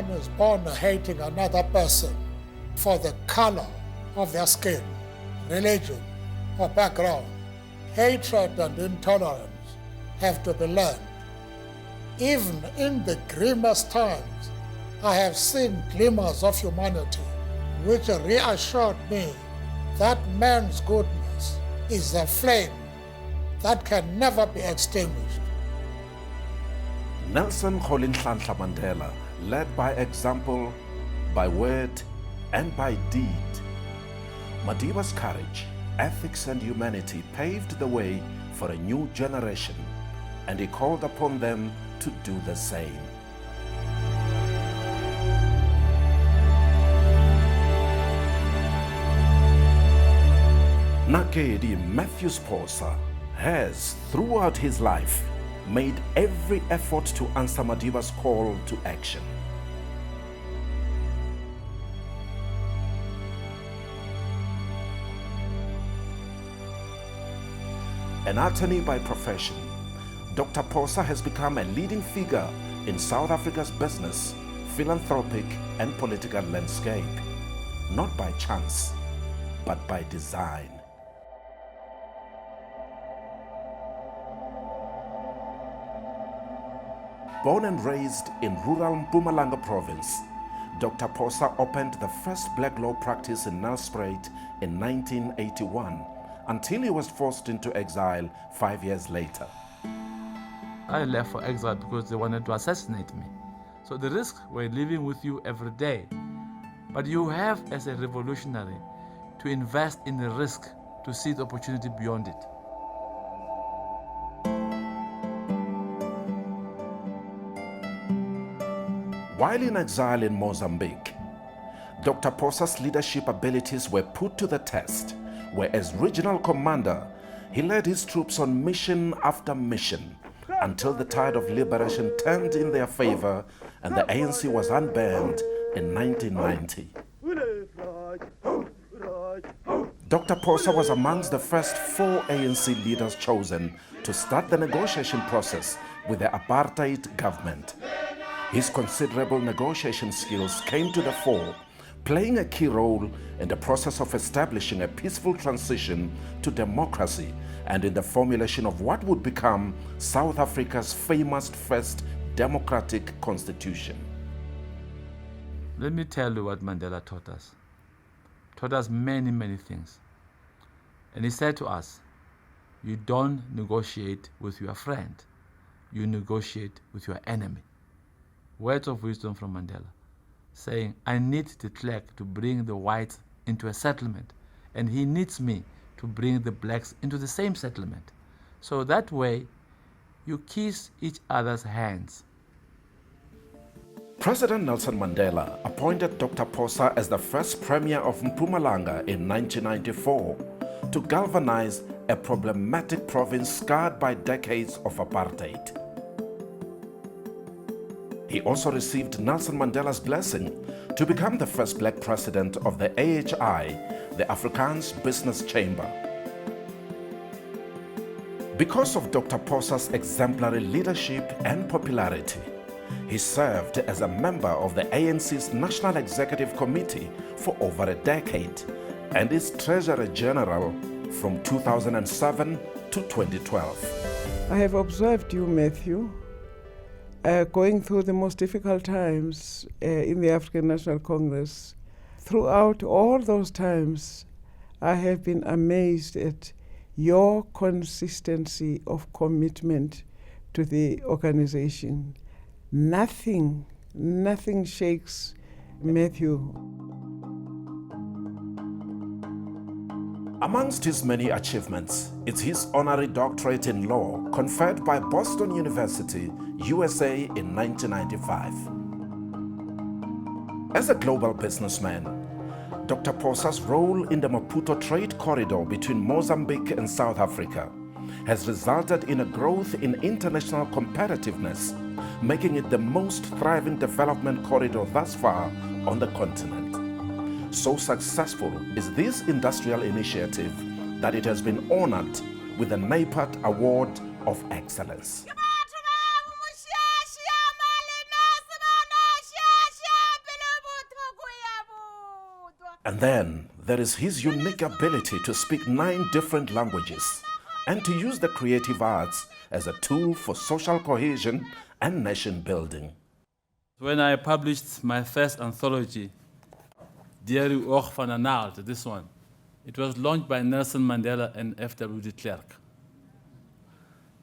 one is born hating another person for the color of their skin, religion, or background, hatred and intolerance have to be learned. Even in the grimmest times, I have seen glimmers of humanity which reassured me that man's goodness is a flame that can never be extinguished. Nelson Rolihlahla Mandela led by example, by word, and by deed. Madiba's courage, ethics, and humanity paved the way for a new generation, and he called upon them to do the same. Nakedi Mathews Phosa has, throughout his life, made every effort to answer Madiba's call to action. An attorney by profession, Dr. Phosa has become a leading figure in South Africa's business, philanthropic, and political landscape, not by chance, but by design. Born and raised in rural Mpumalanga province, Dr. Phosa opened the first black law practice in Nelspruit in 1981 until he was forced into exile 5 years later. I left for exile because they wanted to assassinate me. So the risks were living with you every day. But you have, as a revolutionary, to invest in the risk to see the opportunity beyond it. While in exile in Mozambique, Dr. Phosa's leadership abilities were put to the test, where as regional commander, he led his troops on mission after mission until the tide of liberation turned in their favor and the ANC was unbanned in 1990. Dr. Phosa was amongst the first 4 ANC leaders chosen to start the negotiation process with the apartheid government. His considerable negotiation skills came to the fore, playing a key role in the process of establishing a peaceful transition to democracy and in the formulation of what would become South Africa's famous first democratic constitution. Let me tell you what Mandela taught us. Taught us many, many things. And he said to us, you don't negotiate with your friend, you negotiate with your enemy. Words of wisdom from Mandela, saying, I need de Klerk to bring the whites into a settlement, and he needs me to bring the blacks into the same settlement. So that way, you kiss each other's hands. President Nelson Mandela appointed Dr. Phosa as the first Premier of Mpumalanga in 1994 to galvanize a problematic province scarred by decades of apartheid. He also received Nelson Mandela's blessing to become the first black president of the AHI, the Afrikaans Business Chamber. Because of Dr. Phosa's exemplary leadership and popularity, he served as a member of the ANC's National Executive Committee for over a decade and is Treasurer General from 2007 to 2012. I have observed you, Matthew, going through the most difficult times in the African National Congress. Throughout all those times, I have been amazed at your consistency of commitment to the organization. Nothing shakes Matthew. Amongst his many achievements, it's his honorary doctorate in law conferred by Boston University, USA in 1995. As a global businessman, Dr. Phosa's role in the Maputo trade corridor between Mozambique and South Africa has resulted in a growth in international competitiveness, making it the most thriving development corridor thus far on the continent. So successful is this industrial initiative that it has been honored with the NAPAT Award of Excellence. And then there is his unique ability to speak 9 different languages and to use the creative arts as a tool for social cohesion and nation building. When I published my first anthology, Diary Oog van 'n Naald, this one, it was launched by Nelson Mandela and F.W. de Klerk.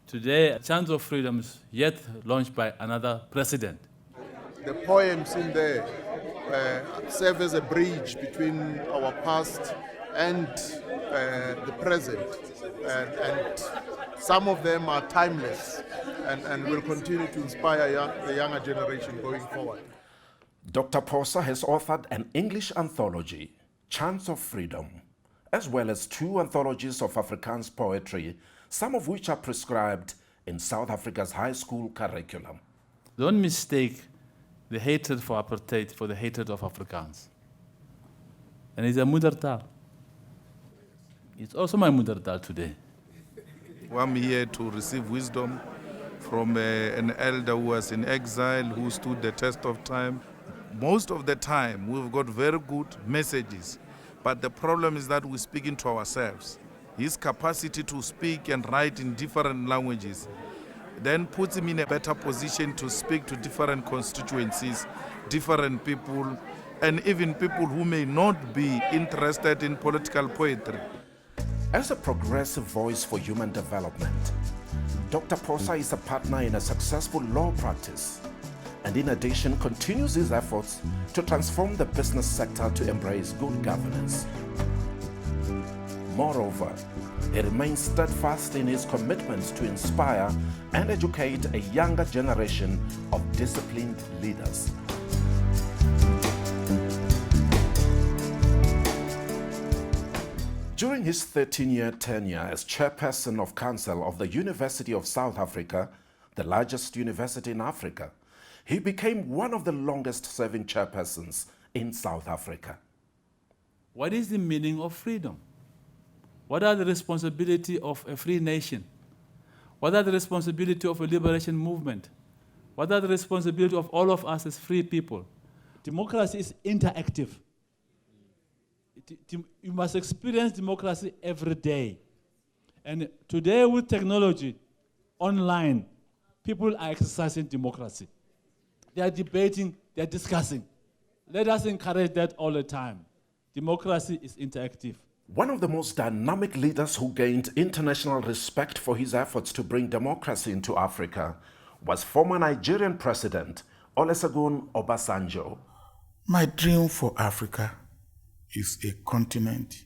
Today, Chants of Freedom is yet launched by another president. The poems in there serve as a bridge between our past and the present. And some of them are timeless and will continue to inspire the younger generation going forward. Dr. Phosa has authored an English anthology, Chants of Freedom, as well as 2 anthologies of Afrikaans poetry, some of which are prescribed in South Africa's high school curriculum. Don't mistake the hatred for apartheid for the hatred of Afrikaans. And it's a moedertaal. It's also my moedertaal today. I'm here to receive wisdom from an elder who was in exile, who stood the test of time. Most of the time, we've got very good messages, but the problem is that we're speaking to ourselves. His capacity to speak and write in different languages then puts him in a better position to speak to different constituencies, different people, and even people who may not be interested in political poetry. As a progressive voice for human development, Dr. Phosa is a partner in a successful law practice, and in addition continues his efforts to transform the business sector to embrace good governance. Moreover, he remains steadfast in his commitment to inspire and educate a younger generation of disciplined leaders. During his 13-year tenure as chairperson of Council of the University of South Africa, the largest university in Africa, he became one of the longest-serving chairpersons in South Africa. What is the meaning of freedom? What are the responsibilities of a free nation? What are the responsibilities of a liberation movement? What are the responsibilities of all of us as free people? Democracy is interactive. You must experience democracy every day. And today with technology, online, people are exercising democracy. They are debating, they are discussing. Let us encourage that all the time. Democracy is interactive. One of the most dynamic leaders who gained international respect for his efforts to bring democracy into Africa was former Nigerian President Olusegun Obasanjo. My dream for Africa is a continent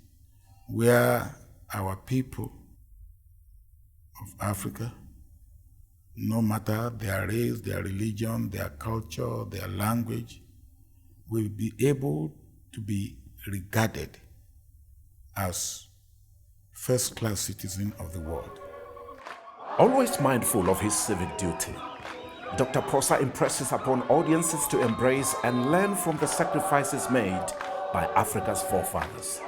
where our people of Africa, no matter their race, their religion, their culture, their language, will be able to be regarded as first-class citizens of the world. Always mindful of his civic duty, Dr. Phosa impresses upon audiences to embrace and learn from the sacrifices made by Africa's forefathers.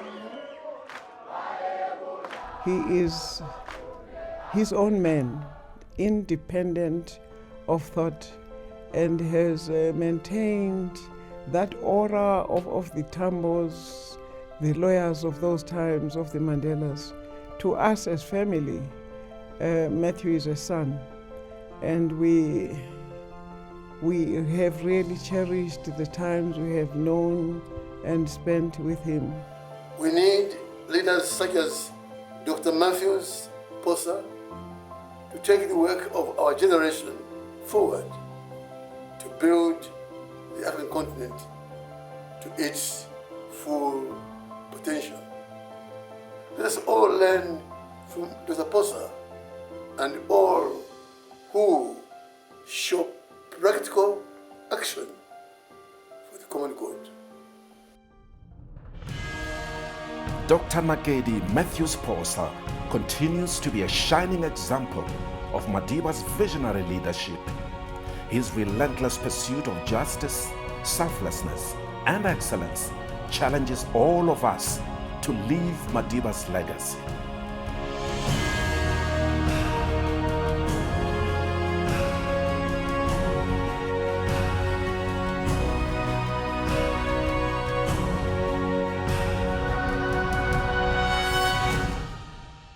He is his own man, independent of thought, and has maintained that aura of the Tambos, the lawyers of those times, of the Mandelas. To us as family, Matthew is a son, and we have really cherished the times we have known and spent with him. We need leaders such as Dr. Mathews Phosa to take the work of our generation forward to build the African continent to its full potential. Let us all learn from Dr. Phosa and all who show practical action for the common good. Dr. Nagedi Mathews Phosa continues to be a shining example of Madiba's visionary leadership. His relentless pursuit of justice, selflessness, and excellence challenges all of us to live Madiba's legacy.